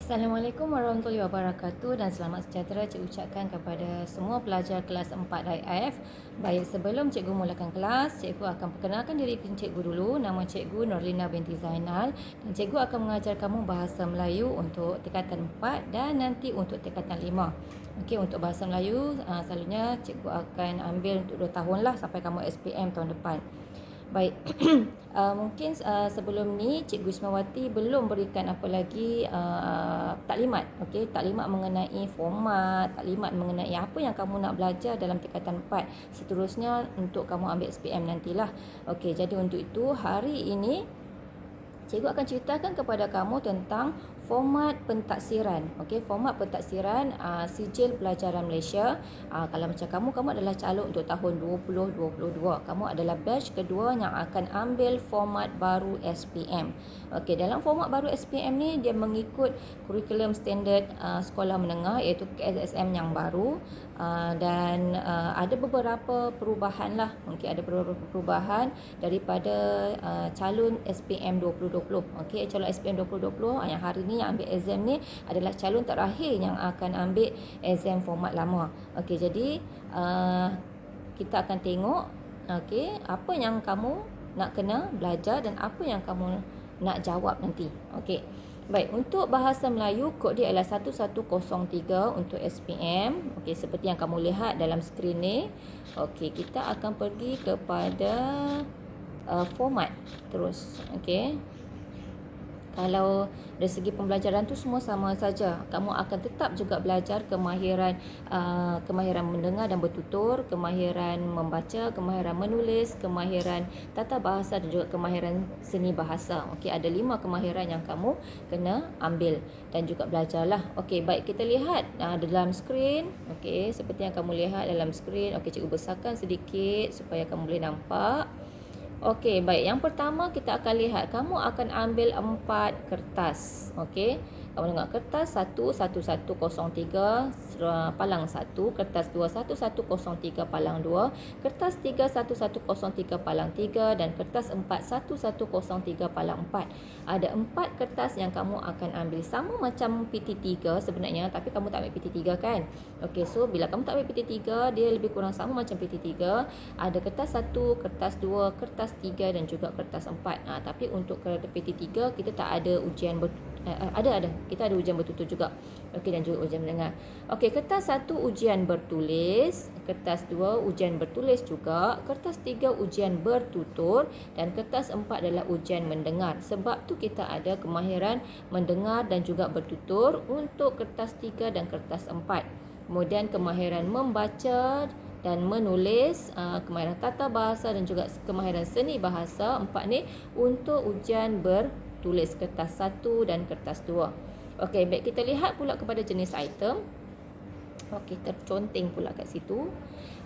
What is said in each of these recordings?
Assalamualaikum warahmatullahi wabarakatuh dan selamat sejahtera cikgu ucapkan kepada semua pelajar kelas 4 IF. Baik, sebelum cikgu mulakan kelas, cikgu akan perkenalkan diri cikgu dulu. Nama cikgu Nurlina binti Zainal dan cikgu akan mengajar kamu bahasa Melayu untuk tingkatan 4 dan nanti untuk tingkatan 5. Okey, untuk bahasa Melayu selalunya cikgu akan ambil untuk 2 tahun lah sampai kamu SPM tahun depan. Baik, mungkin sebelum ni Cikgu Ismawati belum berikan apa lagi taklimat. Okey, taklimat mengenai format, taklimat mengenai apa yang kamu nak belajar dalam tingkatan 4. Seterusnya untuk kamu ambil SPM nantilah. Okey, jadi untuk itu hari ini cikgu akan ceritakan kepada kamu tentang format pentaksiran. Okey, format pentaksiran sijil pelajaran Malaysia. Kalau macam kamu adalah calon untuk tahun 2022. Kamu adalah batch kedua yang akan ambil format baru SPM. Okey, dalam format baru SPM ni dia mengikut kurikulum standard sekolah menengah iaitu KSSM yang baru. Dan ada beberapa perubahan lah. Mungkin ada beberapa perubahan daripada calon SPM 2020. Okey, calon SPM 2020 yang hari ni yang ambil exam ni adalah calon terakhir yang akan ambil exam format lama. Okey, jadi kita akan tengok okey apa yang kamu nak kena belajar dan apa yang kamu nak jawab nanti. Okey. Baik, untuk bahasa Melayu kod dia adalah 1103 untuk SPM. Okey, seperti yang kamu lihat dalam skrin ni. Okey, kita akan pergi kepada format terus. Okey. Kalau dari segi pembelajaran tu semua sama saja. Kamu akan tetap juga belajar kemahiran mendengar dan bertutur, kemahiran membaca, kemahiran menulis, kemahiran tata bahasa dan juga kemahiran seni bahasa. Okey, ada 5 kemahiran yang kamu kena ambil dan juga belajarlah. Okey, baik, kita lihat dalam skrin. Okey, seperti yang kamu lihat dalam skrin. Okey, cikgu besarkan sedikit supaya kamu boleh nampak. Okey, baik. Yang pertama kita akan lihat kamu akan ambil 4 kertas. Okey. Kamu tengok kertas 11103 palang 1, kertas 21103 palang 2, kertas 31103 palang 3 dan kertas 41103 palang 4. Ada 4 kertas yang kamu akan ambil sama macam PT3 sebenarnya, tapi kamu tak ambil PT3 kan? Okey, so bila kamu tak ambil PT3, dia lebih kurang sama macam PT3. Ada kertas 1, kertas 2, kertas 3 dan juga kertas 4. Tapi untuk PT3 kita tak ada ujian kita ada ujian bertutur juga. Okey, dan juga ujian mendengar. Okey, kertas 1 ujian bertulis, kertas 2 ujian bertulis juga, kertas 3 ujian bertutur dan kertas 4 adalah ujian mendengar. Sebab tu kita ada kemahiran mendengar dan juga bertutur untuk kertas 3 dan kertas 4. Kemudian kemahiran membaca dan menulis, kemahiran tata bahasa dan juga kemahiran seni bahasa 4 ni untuk ujian bertulis kertas 1 dan kertas 2. Okey, baik, kita lihat pula kepada jenis item. Okey, terconteng pula kat situ.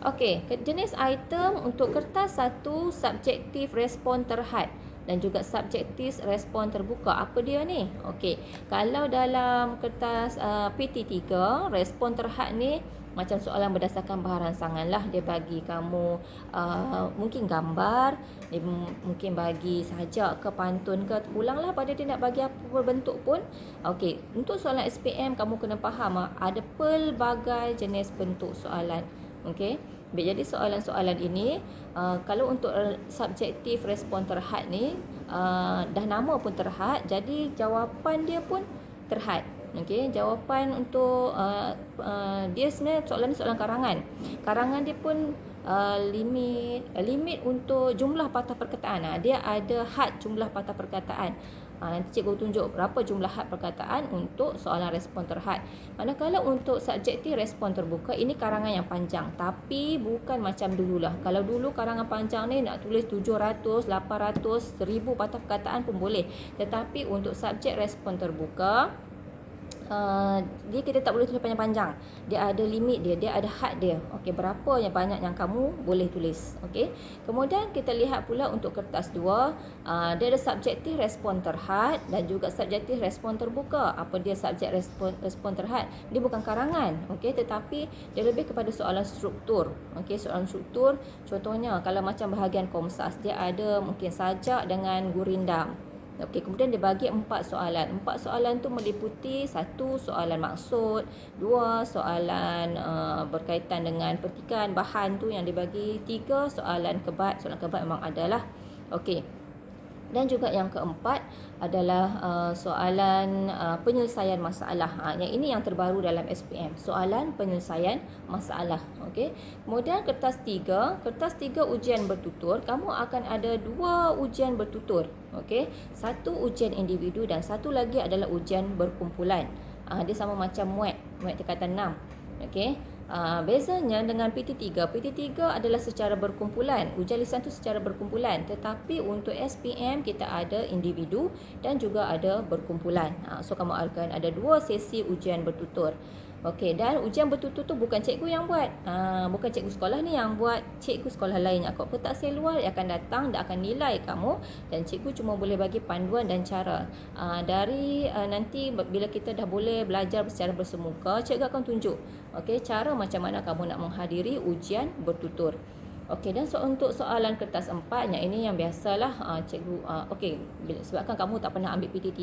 Okey, jenis item untuk kertas 1 subjektif respon terhad dan juga subjektif respon terbuka. Apa dia ni? Okey, kalau dalam kertas PT3 respon terhad ni macam soalan berdasarkan bahan rangsangan lah. Dia bagi kamu mungkin gambar, dia mungkin bagi sajak ke pantun ke, ulanglah pada dia nak bagi apa bentuk pun. Okey, untuk soalan SPM kamu kena faham ada pelbagai jenis bentuk soalan. Okey, jadi soalan-soalan ini kalau untuk subjektif respon terhad ni dah nama pun terhad, jadi jawapan dia pun terhad. Okey, jawapan untuk dia sebenarnya soalan karangan. Karangan dia pun limit untuk jumlah patah perkataan. Dia ada had jumlah patah perkataan. Nanti cikgu tunjuk berapa jumlah had perkataan untuk soalan respon terhad. Manakala untuk subjektif respon terbuka, ini karangan yang panjang, tapi bukan macam dululah. Kalau dulu karangan panjang ni nak tulis 700, 800, 1000 patah perkataan pun boleh. Tetapi untuk subjek respon terbuka, dia kita tak boleh tulis panjang-panjang. Dia ada limit dia, dia ada had dia. Okey, berapa yang banyak yang kamu boleh tulis. Okey. Kemudian kita lihat pula untuk kertas 2, dia ada subjektif respon terhad dan juga subjektif respon terbuka. Apa dia subjek respon terhad? Dia bukan karangan, okey, tetapi dia lebih kepada soalan struktur. Okey, soalan struktur contohnya kalau macam bahagian Komsas, dia ada mungkin sajak dengan gurindam. Okey, kemudian dia bagi 4 soalan. 4 soalan tu meliputi 1 soalan maksud, 2 soalan berkaitan dengan petikan bahan tu yang dibagi, 3 soalan kebat. Soalan kebat memang adalah. Okey. Dan juga yang keempat adalah soalan penyelesaian masalah. Yang ini yang terbaru dalam SPM, soalan penyelesaian masalah. Okey. Kemudian kertas 3 ujian bertutur. Kamu akan ada 2 ujian bertutur. Okey. 1 ujian individu dan 1 lagi adalah ujian berkumpulan. Dia sama macam MUET tingkatan 6. Okey. Bezanya dengan PT3 adalah secara berkumpulan. Ujian lisan tu secara berkumpulan. Tetapi untuk SPM kita ada individu dan juga ada berkumpulan. So kamu akan ada 2 sesi ujian bertutur. Okey, dan ujian bertutur tu bukan cikgu yang buat. Bukan cikgu sekolah ni yang buat, cikgu sekolah lain. Kau petak luar dia akan datang, dia akan nilai kamu dan cikgu cuma boleh bagi panduan dan cara. Dari nanti bila kita dah boleh belajar secara bersemuka, cikgu akan tunjuk okey cara macam mana kamu nak menghadiri ujian bertutur. Okey, dan untuk soalan kertas 4 yang ini yang biasalah cikgu okey, sebabkan kamu tak pernah ambil PT3.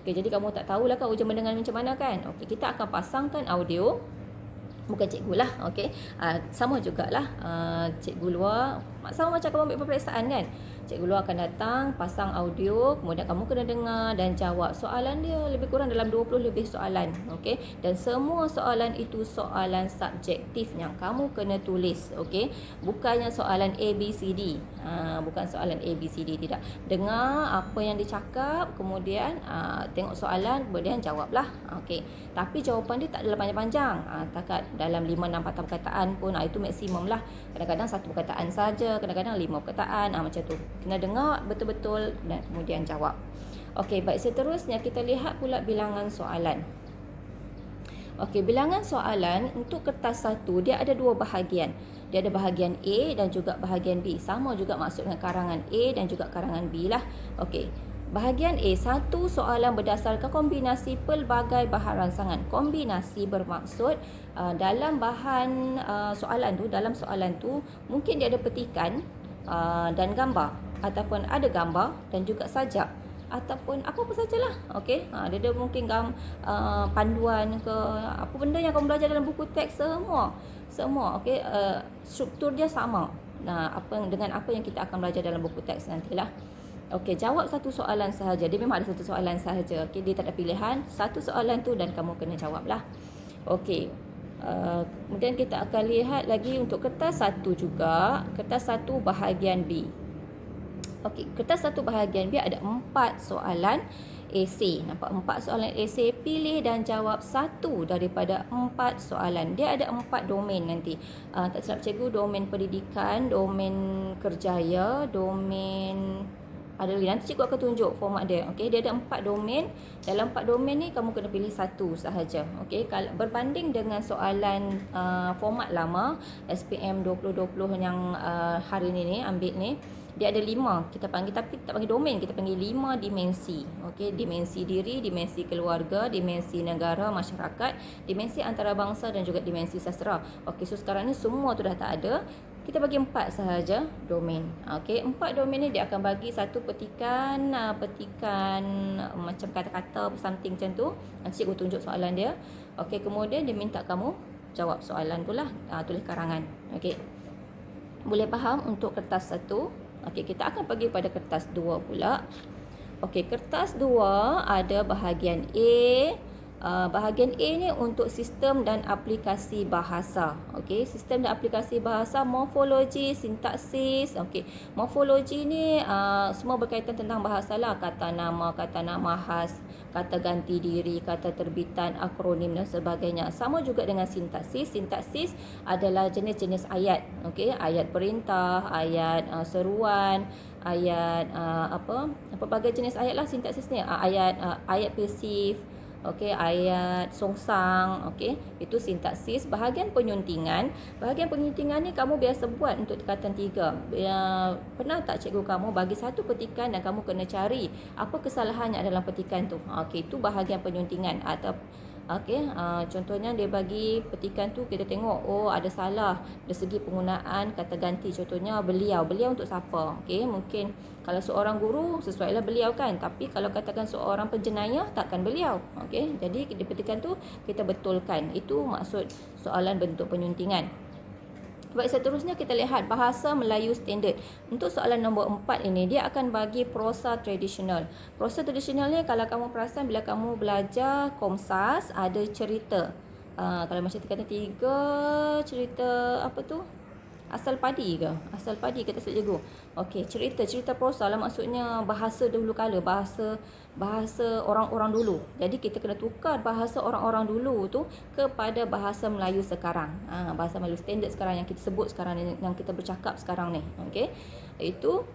Okey, jadi kamu tak tahulah kan ujian mendengar macam mana kan. Okey, kita akan pasangkan audio. Bukan cikgu lah, okey. Sama jugalah cikgu luar, sama macam kamu ambil peperiksaan kan. Cikgu luar akan datang, pasang audio, kemudian kamu kena dengar dan jawab. Soalan dia lebih kurang dalam 20 lebih soalan, okey. Dan semua soalan itu soalan subjektif yang kamu kena tulis, okey. Bukannya soalan A B C D. Bukan soalan A B C D, tidak. Dengar apa yang dicakap, kemudian tengok soalan, kemudian jawablah. Okey. Tapi jawapan dia tak adalah panjang-panjang. Takat dalam 5-6 patah perkataan pun, itu maksimum lah. Kadang-kadang 1 perkataan saja, kadang-kadang 5 perkataan, macam tu. Kena dengar betul-betul dan kemudian jawab. Okey, baik, seterusnya kita lihat pula bilangan soalan. Okey, bilangan soalan untuk kertas 1 dia ada 2 bahagian. Dia ada bahagian A dan juga bahagian B. Sama juga maksud dengan karangan A dan juga karangan B lah. Okey. Bahagian A, 1 soalan berdasarkan kombinasi pelbagai bahan rangsangan. Kombinasi bermaksud dalam bahan dalam soalan tu mungkin dia ada petikan dan gambar, ataupun ada gambar dan juga sajak, ataupun apa-apa sajalah. Okey, dia ada mungkin panduan ke apa benda yang kamu belajar dalam buku teks, semua okey, struktur dia sama. Dengan apa yang kita akan belajar dalam buku teks nantilah. Okey, jawab 1 soalan sahaja. Dia memang ada 1 soalan sahaja. Okey, dia tak ada pilihan. 1 soalan tu dan kamu kena jawablah. Okey. Kemudian kita akan lihat lagi untuk kertas 1 juga. Kertas 1 bahagian B. Okey, kertas 1 bahagian B ada 4 soalan esei. Nampak 4 soalan esei. Pilih dan jawab 1 daripada 4 soalan. Dia ada 4 domain nanti. Tak silap cikgu, domain pendidikan, domain kerjaya, domain ada lagi. Nanti cikgu akan tunjuk format dia. Okey, dia ada 4 domain. Dalam 4 domain ni kamu kena pilih 1 sahaja. Okey, kalau berbanding dengan soalan format lama SPM 2020 yang hari ni ambil ni, dia ada 5 kita panggil, tapi tak panggil domain, kita panggil 5 dimensi. Okey, dimensi diri, dimensi keluarga, dimensi negara, masyarakat, dimensi antarabangsa dan juga dimensi sastra. Okey, so sekarang ni semua tu dah tak ada. Kita bagi 4 sahaja domain. Okey, 4 domain ni dia akan bagi 1 petikan macam kata-kata something macam tu. Nanti cikgu tunjuk soalan dia. Okey, kemudian dia minta kamu jawab soalan tu lah, tulis karangan. Okey. Boleh faham untuk kertas 1? Okey, kita akan pergi pada kertas 2 pula. Okey, kertas 2 ada bahagian A. Bahagian A ni untuk sistem dan aplikasi bahasa. Okey, sistem dan aplikasi bahasa, morfologi, sintaksis. Okey, morfologi ni semua berkaitan tentang bahasa lah. Kata nama khas, kata ganti diri, kata terbitan, akronim dan sebagainya. Sama juga dengan sintaksis. Sintaksis adalah jenis-jenis ayat. Okey, ayat perintah, ayat seruan, ayat pelbagai jenis ayat lah sintaksis ni. Ayat pasif. Okey, ayat songsang. Okey, itu sintaksis. Bahagian penyuntingan. Bahagian penyuntingan ni kamu biasa buat untuk tingkatan 3. Pernah tak cikgu kamu bagi 1 petikan dan kamu kena cari apa kesalahannya dalam petikan tu? Okey, itu bahagian penyuntingan. Atau Okey, contohnya dia bagi petikan tu kita tengok ada salah dari segi penggunaan kata ganti. Contohnya beliau. Beliau untuk siapa? Okey, mungkin kalau seorang guru sesuailah beliau kan. Tapi kalau katakan seorang penjenayah takkan beliau. Okey, jadi di petikan tu kita betulkan. Itu maksud soalan bentuk penyuntingan. Baik, seterusnya kita lihat bahasa Melayu standard. Untuk soalan nombor 4 ini, dia akan bagi prosa tradisional. Prosa tradisional ni kalau kamu perasan bila kamu belajar Komsas, ada cerita. Kalau macam tingkatan 3, cerita apa tu? Asal padi ke? Asal padi kata Cik Cikgu. Okey, cerita prosa lah, maksudnya bahasa dahulu kala, bahasa orang-orang dulu. Jadi kita kena tukar bahasa orang-orang dulu tu kepada bahasa Melayu sekarang. Bahasa Melayu standard sekarang yang kita sebut sekarang ni, yang kita bercakap sekarang ni. Okey. Itu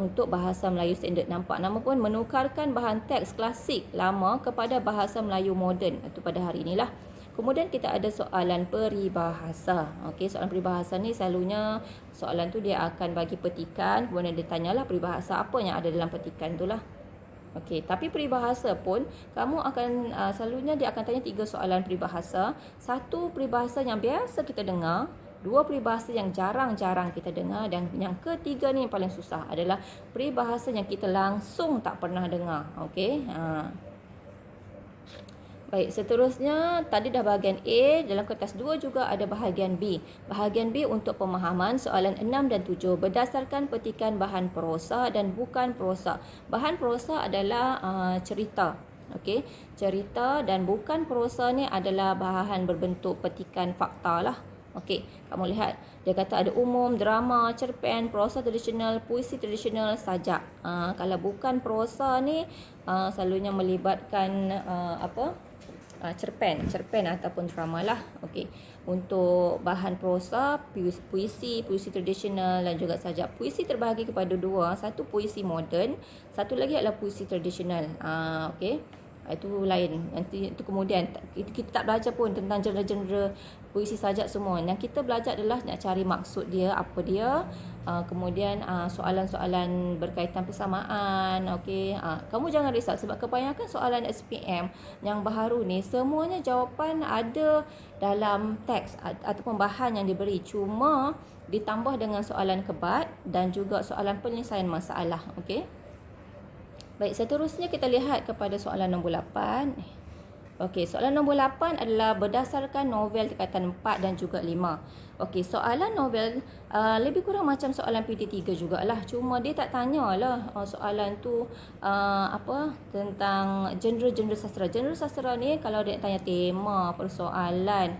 untuk bahasa Melayu standard. Nampak nama pun menukarkan bahan teks klasik lama kepada bahasa Melayu moden. Itu pada hari inilah. Kemudian kita ada soalan peribahasa. Okey, soalan peribahasa ni selalunya soalan tu dia akan bagi petikan, kemudian dia tanyalah peribahasa apa yang ada dalam petikan tu lah. Okey, tapi peribahasa pun kamu akan selalunya dia akan tanya 3 soalan peribahasa. 1 peribahasa yang biasa kita dengar, 2 peribahasa yang jarang-jarang kita dengar, dan yang ketiga ni yang paling susah adalah peribahasa yang kita langsung tak pernah dengar. Okey. Baik, seterusnya tadi dah bahagian A, dalam kertas 2 juga ada bahagian B. Bahagian B untuk pemahaman soalan 6 dan 7 berdasarkan petikan bahan prosa dan bukan prosa. Bahan prosa adalah cerita. Okey, cerita, dan bukan prosa ni adalah bahan berbentuk petikan fakta lah. Okey, kamu lihat dia kata ada umum, drama, cerpen, prosa tradisional, puisi tradisional, sajak. Kalau bukan prosa ni selalunya melibatkan cerpen ataupun drama lah. Okey. Untuk bahan prosa, puisi tradisional dan juga sajak. Puisi terbahagi kepada 2, satu puisi moden, satu lagi adalah puisi tradisional. Okey. Itu lain. Nanti itu kemudian kita tak belajar pun tentang genre-genre puisi sajak semua. Yang kita belajar adalah nak cari maksud dia, apa dia. Kemudian soalan-soalan berkaitan persamaan. Okey, kamu jangan risau sebab kebanyakan soalan SPM yang baharu ni semuanya jawapan ada dalam teks ataupun bahan yang diberi, cuma ditambah dengan soalan kebat dan juga soalan penyelesaian masalah. Okey. Baik, seterusnya kita lihat kepada soalan nombor 8. Okey, soalan nombor 8 adalah berdasarkan novel tingkatan 4 dan juga 5. Okey, soalan novel lebih kurang macam soalan PT3 jugalah. Cuma dia tak tanyalah soalan tu tentang genre-genre sastra. Genre sastra ni kalau dia tanya tema, persoalan,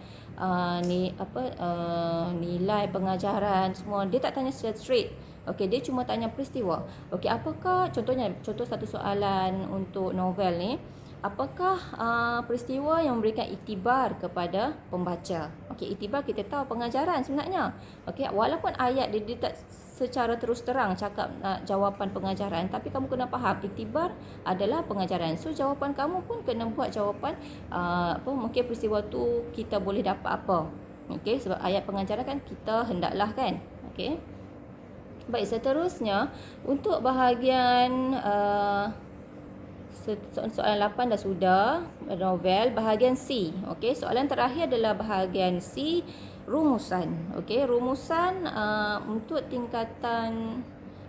nilai pengajaran semua, dia tak tanya secara straight. Okey, dia cuma tanya peristiwa. Okey, apakah contoh satu soalan untuk novel ni, apakah peristiwa yang memberikan iktibar kepada pembaca? Okey, iktibar kita tahu pengajaran sebenarnya. Okey, walaupun ayat dia tak secara terus terang cakap jawapan pengajaran, tapi kamu kena faham iktibar adalah pengajaran. So jawapan kamu pun kena buat jawapan mungkin peristiwa tu kita boleh dapat apa. Okey, sebab ayat pengajaran kan kita hendaklah kan. Okey. Baik, seterusnya untuk bahagian soalan 8 dah sudah, novel. Bahagian C. Okey, soalan terakhir adalah bahagian C, rumusan. Okey, rumusan untuk tingkatan,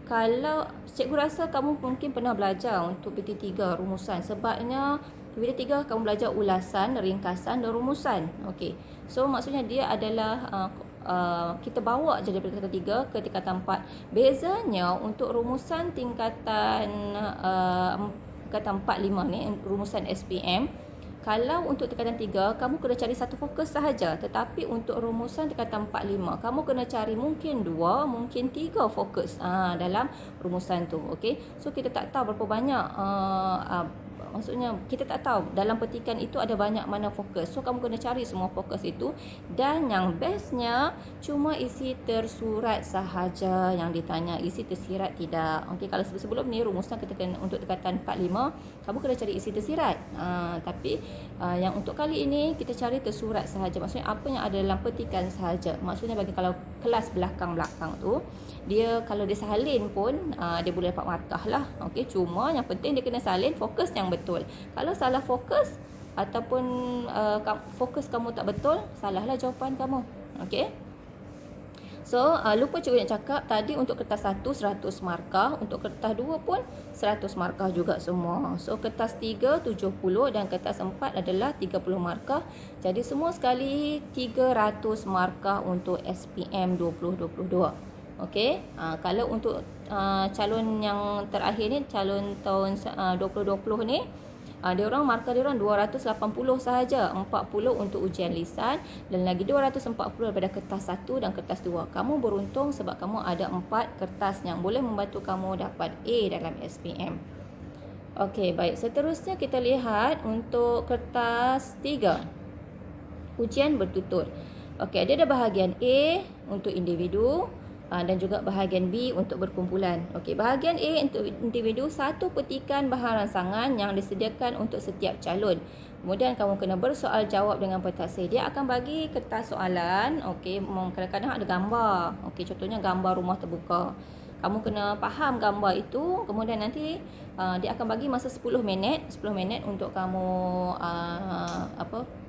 kalau cikgu rasa kamu mungkin pernah belajar untuk PT3 rumusan, sebabnya PT3 kamu belajar ulasan, ringkasan dan rumusan. Okey, so maksudnya dia adalah kita bawa je daripada tingkatan 3 ke tingkatan 4. Bezanya untuk rumusan tingkatan 4, 5 ni, rumusan SPM, kalau untuk tingkatan 3 kamu kena cari satu fokus sahaja, tetapi untuk rumusan tingkatan 4, 5 kamu kena cari mungkin 2, mungkin 3 fokus dalam rumusan tu. Okey, so kita tak tahu berapa banyak maksudnya kita tak tahu dalam petikan itu ada banyak mana fokus. So kamu kena cari semua fokus itu, dan yang bestnya cuma isi tersurat sahaja yang ditanya, isi tersirat tidak. Okey, kalau sebelum ni rumusan kita kena untuk tingkatan 4, 5 kamu kena cari isi tersirat. Tapi yang untuk kali ini kita cari tersurat sahaja. Maksudnya apa yang ada dalam petikan sahaja. Maksudnya bagi kalau kelas belakang-belakang tu, dia kalau dia salin pun dia boleh dapat markah lah. Okey, cuma yang penting dia kena salin fokus yang betul. Kalau salah fokus, ataupun fokus kamu tak betul, salahlah jawapan kamu. Okey. So, lupa cikgu nak cakap tadi untuk kertas 1 100 markah, untuk kertas 2 pun 100 markah juga semua. So, kertas 3 70 dan kertas 4 adalah 30 markah. Jadi semua sekali 300 markah untuk SPM 2022. Okey. Kalau untuk calon yang terakhir ni, calon tahun 2020 ni, dia orang markah dia orang 280 sahaja, 40 untuk ujian lisan dan lagi 240 daripada kertas 1 dan kertas 2. Kamu beruntung sebab kamu ada 4 kertas yang boleh membantu kamu dapat A dalam SPM. Okey, baik. Seterusnya kita lihat untuk kertas 3. Ujian bertutur. Okey, dia ada bahagian A untuk individu dan juga bahagian B untuk berkumpulan. Okey, bahagian A untuk individu, satu petikan bahan rangsangan yang disediakan untuk setiap calon. Kemudian kamu kena bersoal jawab dengan pentaksir. Dia akan bagi kertas soalan. Okey, kadang-kadang ada gambar. Okey, contohnya gambar rumah terbuka. Kamu kena faham gambar itu. Kemudian nanti dia akan bagi masa 10 minit untuk kamu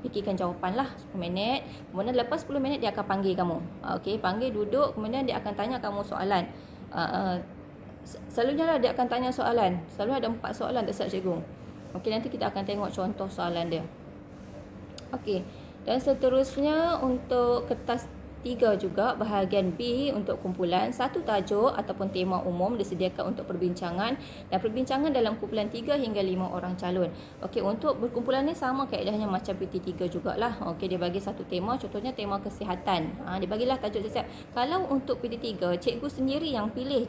fikirkan jawapan lah, 10 minit. Kemudian lepas 10 minit dia akan panggil kamu. Okey, panggil duduk, kemudian dia akan tanya kamu soalan. Selalunya lah dia akan tanya soalan. Selalu ada 4 soalan tak silap cikgu. Okey, nanti kita akan tengok contoh soalan dia. Okey, dan seterusnya untuk kertas 3 juga, bahagian B untuk kumpulan, satu tajuk ataupun tema umum disediakan untuk perbincangan dan perbincangan dalam kumpulan 3 hingga 5 orang calon. Okey, untuk berkumpulan ni sama kaedahnya macam PT3 jugalah. Okey, dia bagi satu tema, contohnya tema kesihatan. Dia bagilah tajuk siap-siap. Kalau untuk PT3, cikgu sendiri yang pilih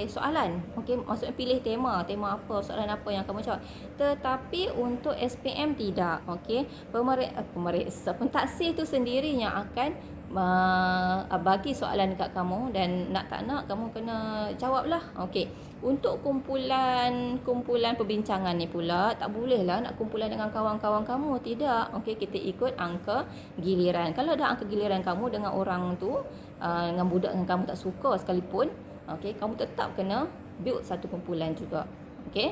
soalan. Okey, maksudnya pilih tema apa, soalan apa yang kamu jawab. Tetapi untuk SPM tidak. Okey, pemeriksa pentaksir itu sendiri yang akan bagi soalan dekat kamu dan nak tak nak kamu kena jawablah. Okey, untuk kumpulan perbincangan ni pula tak bolehlah nak kumpulan dengan kawan-kawan kamu, tidak. Okey, kita ikut angka giliran. Kalau ada angka giliran kamu dengan orang tu, dengan budak yang kamu tak suka sekalipun, okey, kamu tetap kena build satu kumpulan juga. Okey.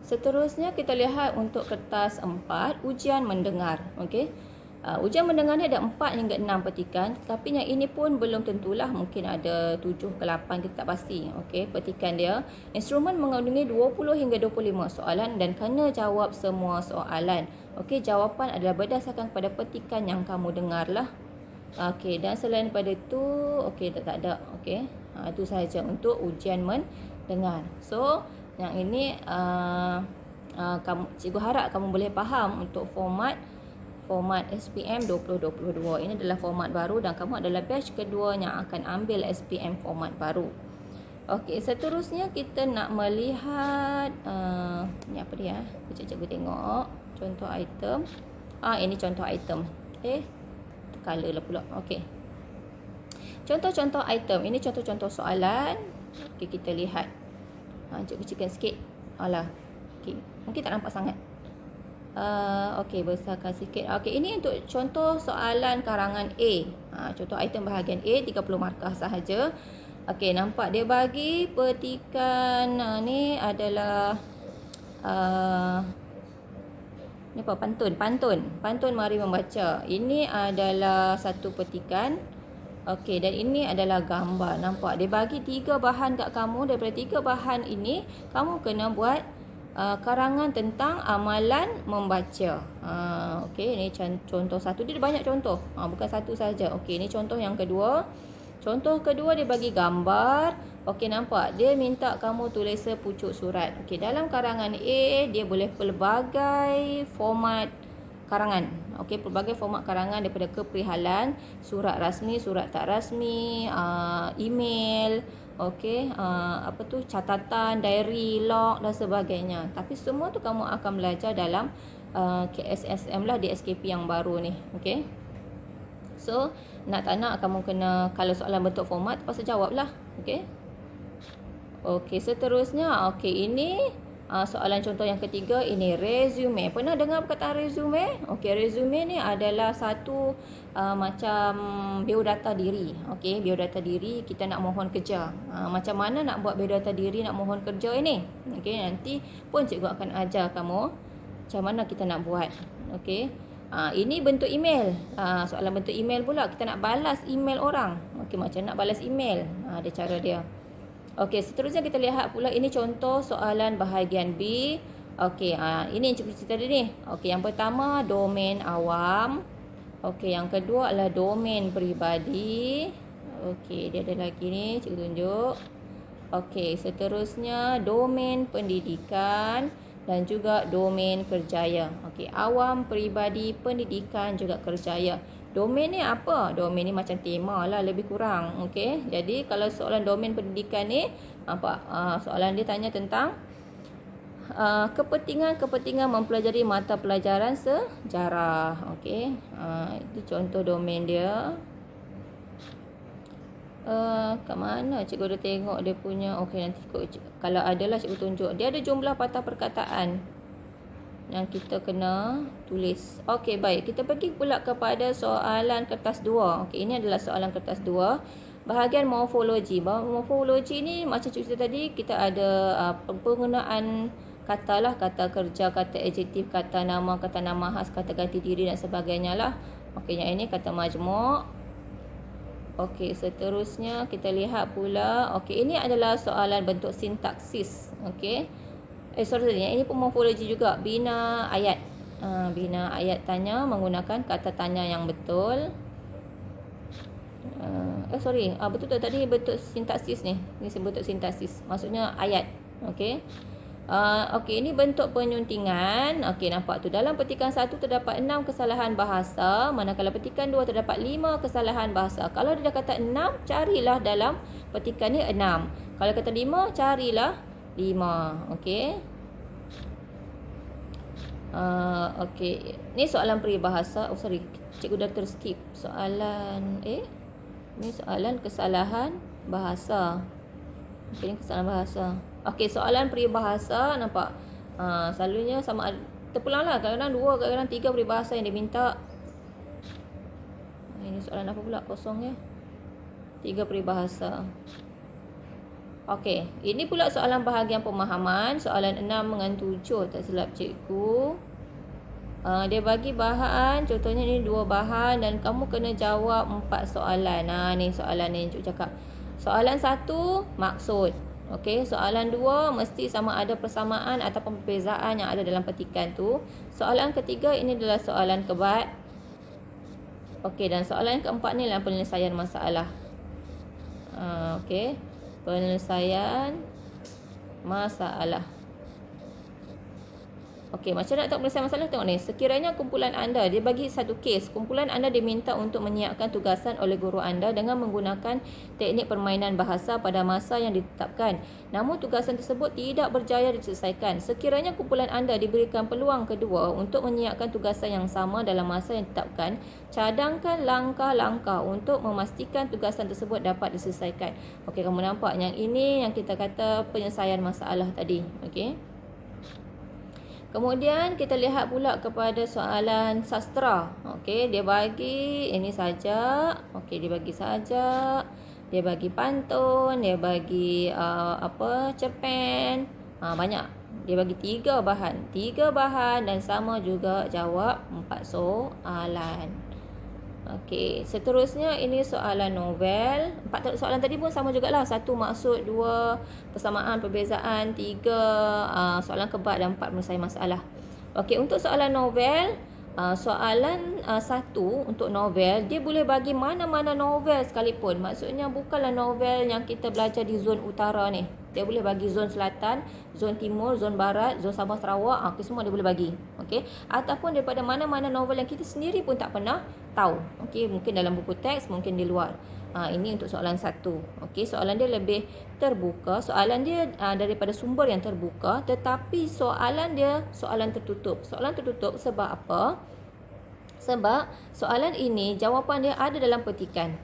Seterusnya kita lihat untuk kertas 4, ujian mendengar. Okey. Ujian mendengar ni ada 4 hingga 6 petikan, tapi yang ini pun belum tentulah, mungkin ada 7 ke 8, kita tak pasti. Okey, petikan dia, instrumen mengandungi 20 hingga 25 soalan dan kena jawab semua soalan. Okey, jawapan adalah berdasarkan pada petikan yang kamu dengarlah. Okey, dan selain daripada itu, okey, tak ada. Okey, itu sahaja untuk ujian mendengar. So, yang ini cikgu harap kamu boleh faham untuk format SPM 2022. Ini adalah format baru dan kamu adalah batch kedua yang akan ambil SPM format baru. Okey, seterusnya kita nak melihat ni apa dia? Kejap cikgu tengok contoh item. Ini contoh item. Tercolor lah pula. Okey. Contoh-contoh item. Ini contoh-contoh soalan. Okey, kita lihat. Cikgu kecilkan sikit. Okey, mungkin tak nampak sangat. Okey, besarkan sikit. Okey, ini untuk contoh soalan karangan A. Contoh item bahagian A, 30 markah sahaja. Okey, nampak dia bagi petikan ni adalah ni apa? Pantun mari membaca. Ini adalah satu petikan. Okey, dan ini adalah gambar. Nampak dia bagi 3 bahan kat kamu. Daripada 3 bahan ini kamu kena buat karangan tentang amalan membaca. Okey, ini contoh satu. Dia banyak contoh. Bukan satu saja. Okey, ini contoh yang kedua. Contoh kedua dia bagi gambar. Okey, nampak dia minta kamu tulis sepucuk surat. Okey, dalam karangan A dia boleh pelbagai format karangan. Okey, pelbagai format karangan daripada keperihalan, surat rasmi, surat tak rasmi, email, okey, catatan, diary, log dan sebagainya. Tapi semua tu kamu akan belajar dalam KSSM lah, di SKP yang baru ni. Okey. So, nak tak nak kamu kena, kalau soalan bentuk format terpaksa jawablah. Okey. Okey, seterusnya okey, ini Soalan contoh yang ketiga ini resume. Pernah dengar perkataan resume? Okey, resume ni adalah satu macam biodata diri. Okey, biodata diri kita nak mohon kerja. Macam mana nak buat biodata diri nak mohon kerja ini? Okey, nanti pun cikgu akan ajar kamu macam mana kita nak buat. Okey. Ini bentuk email. Soalan bentuk email pula, kita nak balas email orang. Okey, macam nak balas email. Ada cara dia. Okey, seterusnya kita lihat pula ini contoh soalan bahagian B. Okey, ini yang cikgu cerita tadi ni. Okey, yang pertama domain awam. Okey, yang kedua adalah domain peribadi. Okey, dia ada lagi ni, cikgu tunjuk. Okey, seterusnya domain pendidikan dan juga domain kerjaya. Okey, awam, peribadi, pendidikan juga kerjaya. Domain ni apa? Domain ni macam tema lah lebih kurang. Okey. Jadi kalau soalan domain pendidikan ni apa? Soalan dia tanya tentang kepentingan mempelajari mata pelajaran sejarah. Okey. Itu contoh domain dia. Kat mana cikgu dah tengok dia punya. Okey, nanti kalau adalah cikgu tunjuk. Dia ada jumlah patah perkataan yang kita kena tulis. Okey, baik. Kita pergi pula kepada soalan kertas 2. Okey, ini adalah soalan kertas 2. Bahagian morfologi. Morfologi ni macam cerita tadi, kita ada penggunaan kata lah. Kata kerja, kata adjektif, kata nama khas, kata ganti diri dan sebagainya lah. Okey, yang ini kata majmuk. Okey, seterusnya kita lihat pula. Okey, ini adalah soalan bentuk sintaksis. Okey. Sorry, ini pun morfologi juga. Bina ayat. Bina ayat tanya menggunakan kata tanya yang betul. Betul tak tadi bentuk sintaksis ni. Ini bentuk sintaksis. Maksudnya ayat. Okey. Okey, ini bentuk penyuntingan. Okey, nampak tu. Dalam petikan 1 terdapat 6 kesalahan bahasa. Manakala petikan 2 terdapat 5 kesalahan bahasa. Kalau dia dah kata 6, carilah dalam petikan ni 6. Kalau kata 5, carilah 5. Okey. Okey. Ni soalan peribahasa. Cikgu dah terskip. Soalan ni soalan kesalahan bahasa. Okey, ni kesalahan bahasa. Okey, soalan peribahasa nampak. Selalunya sama terpulang lah. Kadang-kadang 2, kadang-kadang 3 peribahasa yang diminta. Ini soalan apa pula? Kosong ya. 3 peribahasa. Okey, ini pula soalan bahagian pemahaman. Soalan 6 dengan 7 tak silap cikgu. Dia bagi bahan, contohnya ni 2 bahan dan kamu kena jawab 4 soalan. Ni soalan ni cikgu cakap. Soalan 1, maksud. Okey, soalan 2 mesti sama ada persamaan ataupun perbezaan yang ada dalam petikan tu. Soalan ketiga ini adalah soalan kebat. Okey, dan soalan keempat ni adalah penyelesaian masalah. Okey. Penyelesaian masalah. Okey, macam nak tahu penyelesaian masalah, tengok ni. Sekiranya kumpulan anda, dia bagi satu kes. Kumpulan anda diminta untuk menyiapkan tugasan oleh guru anda dengan menggunakan teknik permainan bahasa pada masa yang ditetapkan. Namun tugasan tersebut tidak berjaya diselesaikan. Sekiranya kumpulan anda diberikan peluang kedua untuk menyiapkan tugasan yang sama dalam masa yang ditetapkan, cadangkan langkah-langkah untuk memastikan tugasan tersebut dapat diselesaikan. Okey, kamu nampak yang ini yang kita kata penyelesaian masalah tadi. Okey. Kemudian kita lihat pula kepada soalan sastra. Okey, dia bagi ini saja. Okey, dia bagi saja. Dia bagi pantun, dia bagi cerpen. Banyak. Dia bagi 3 bahan. 3 bahan dan sama juga jawab 4 soalan. Okey, seterusnya ini soalan novel. 4 soalan tadi pun sama jugalah. 1 maksud, 2 persamaan, perbezaan, 3 soalan kebat dan 4 penyelesaian masalah. Okey, untuk soalan novel, soalan 1 untuk novel, dia boleh bagi mana-mana novel sekalipun. Maksudnya bukanlah novel yang kita belajar di zon utara ni. Dia boleh bagi zon selatan, zon timur, zon barat, zon Sabah Sarawak. Semua dia boleh bagi. Okey, ataupun daripada mana-mana novel yang kita sendiri pun tak pernah tahu. Okey, mungkin dalam buku teks, mungkin di luar. Ini untuk soalan 1. Okey, soalan dia lebih terbuka. Soalan dia daripada sumber yang terbuka, tetapi soalan dia soalan tertutup. Soalan tertutup sebab apa? Sebab soalan ini jawapan dia ada dalam petikan.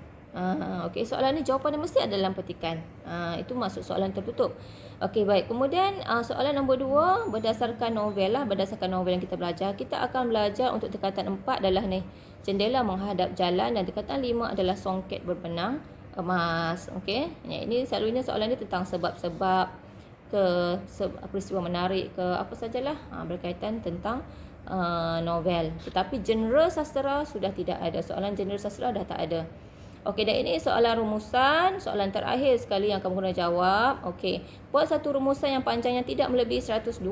Okey, soalan ni jawapan dia mesti ada dalam petikan. Itu maksud soalan tertutup. Okey, baik. Kemudian soalan nombor 2, berdasarkan novel lah, berdasarkan novel yang kita belajar, kita akan belajar untuk tingkatan 4 adalah ni, jendela menghadap jalan, dan tingkatan 5 adalah songket berbenang emas. Okey. Yang ini selalunya soalan ni tentang sebab-sebab ke peristiwa menarik ke apa sajalah berkaitan tentang novel. Tetapi genre sastera sudah tidak ada. Soalan genre sastera dah tak ada. Okey, dan ini soalan rumusan, soalan terakhir sekali yang kamu kena jawab. Okey, buat satu rumusan yang panjangnya tidak melebihi 120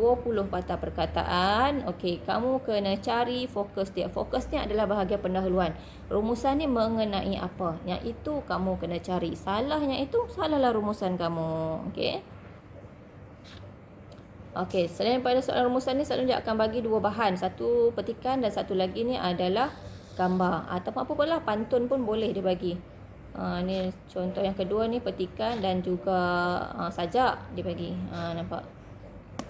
patah perkataan. Okey, kamu kena cari fokus dia. Fokus dia adalah bahagian pendahuluan. Rumusan ni mengenai apa? Yang itu kamu kena cari. Salahnya itu, salahlah rumusan kamu. Okey. Okey, selain pada soalan rumusan ni, selalunya akan bagi dua bahan. Satu petikan dan satu lagi ni adalah gambar. Ataupun apa pula, pantun pun boleh dia bagi. Ni contoh yang kedua ni, petikan dan juga sajak dia bagi. Nampak?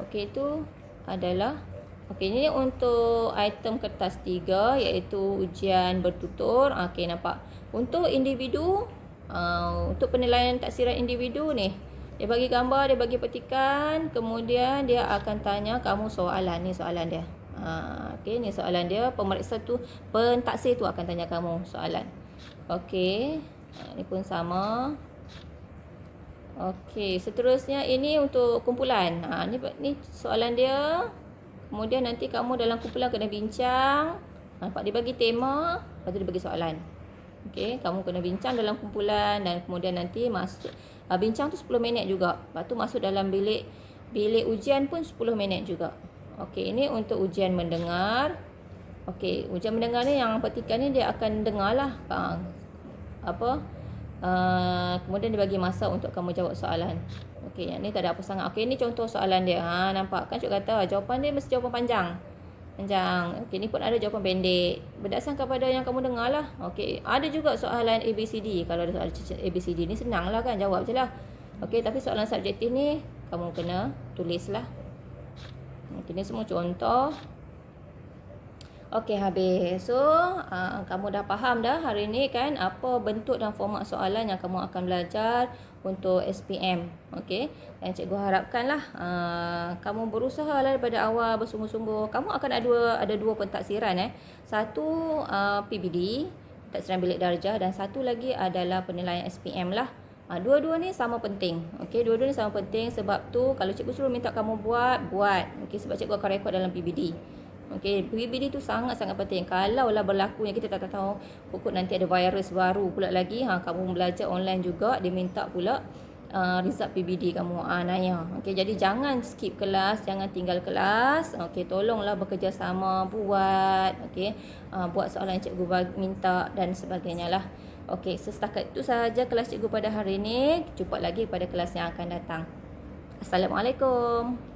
Okey, itu adalah... Okey, ini untuk item kertas 3 iaitu ujian bertutur. Okey, nampak? Untuk individu, untuk penilaian taksiran individu ni, dia bagi gambar, dia bagi petikan, kemudian dia akan tanya kamu soalan. Ni soalan dia. Okey, ni soalan dia. Pemeriksa tu, pentaksir tu akan tanya kamu soalan. Okey, ni pun sama. Okey, seterusnya ini untuk kumpulan. Ni soalan dia. Kemudian nanti kamu dalam kumpulan kena bincang. Nampak dia bagi tema, lepas tu dia bagi soalan. Okey, kamu kena bincang dalam kumpulan dan kemudian nanti masuk. Bincang tu 10 minit juga. Lepas tu masuk dalam bilik ujian pun 10 minit juga. Okey, ini untuk ujian mendengar. Okey, ujian mendengar ni yang petikan ni dia akan dengar lah. Kemudian dia bagi masa untuk kamu jawab soalan. Okey, yang ni tak ada apa sangat. Okey, ni contoh soalan dia. Nampak kan Cuk kata jawapan dia mesti jawapan panjang. Okey, ni pun ada jawapan pendek. Berdasarkan kepada yang kamu dengar lah. Okey, ada juga soalan ABCD. Kalau ada soalan ABCD ni senang lah kan, jawab je lah. Okey, tapi soalan subjektif ni kamu kena tulis lah. Okey, ni semua contoh. Okey, habis. So, kamu dah faham dah hari ni kan apa bentuk dan format soalan yang kamu akan belajar untuk SPM. Okey, dan cikgu harapkanlah kamu berusaha lah daripada awal bersungguh-sungguh. Kamu akan ada dua pentaksiran. Satu PBD, pentaksiran bilik darjah, dan satu lagi adalah penilaian SPM lah. Dua-dua ni sama penting. Okey, dua-dua ni sama penting. Sebab tu kalau cikgu suruh minta kamu buat. Okey, sebab cikgu akan rekod dalam PBD. Okey, PBD tu sangat-sangat penting. Kalau lah berlaku yang kita tak tahu, pokok nanti ada virus baru pula lagi. Kamu belajar online juga, dia minta pula result PBD kamu. Naya. Okey, jadi jangan skip kelas, jangan tinggal kelas. Okey, tolonglah bekerjasama buat. Okey, buat soalan yang cikgu minta dan sebagainya lah. Okey, setakat itu sahaja kelas cikgu pada hari ini. Jumpa lagi pada kelas yang akan datang. Assalamualaikum.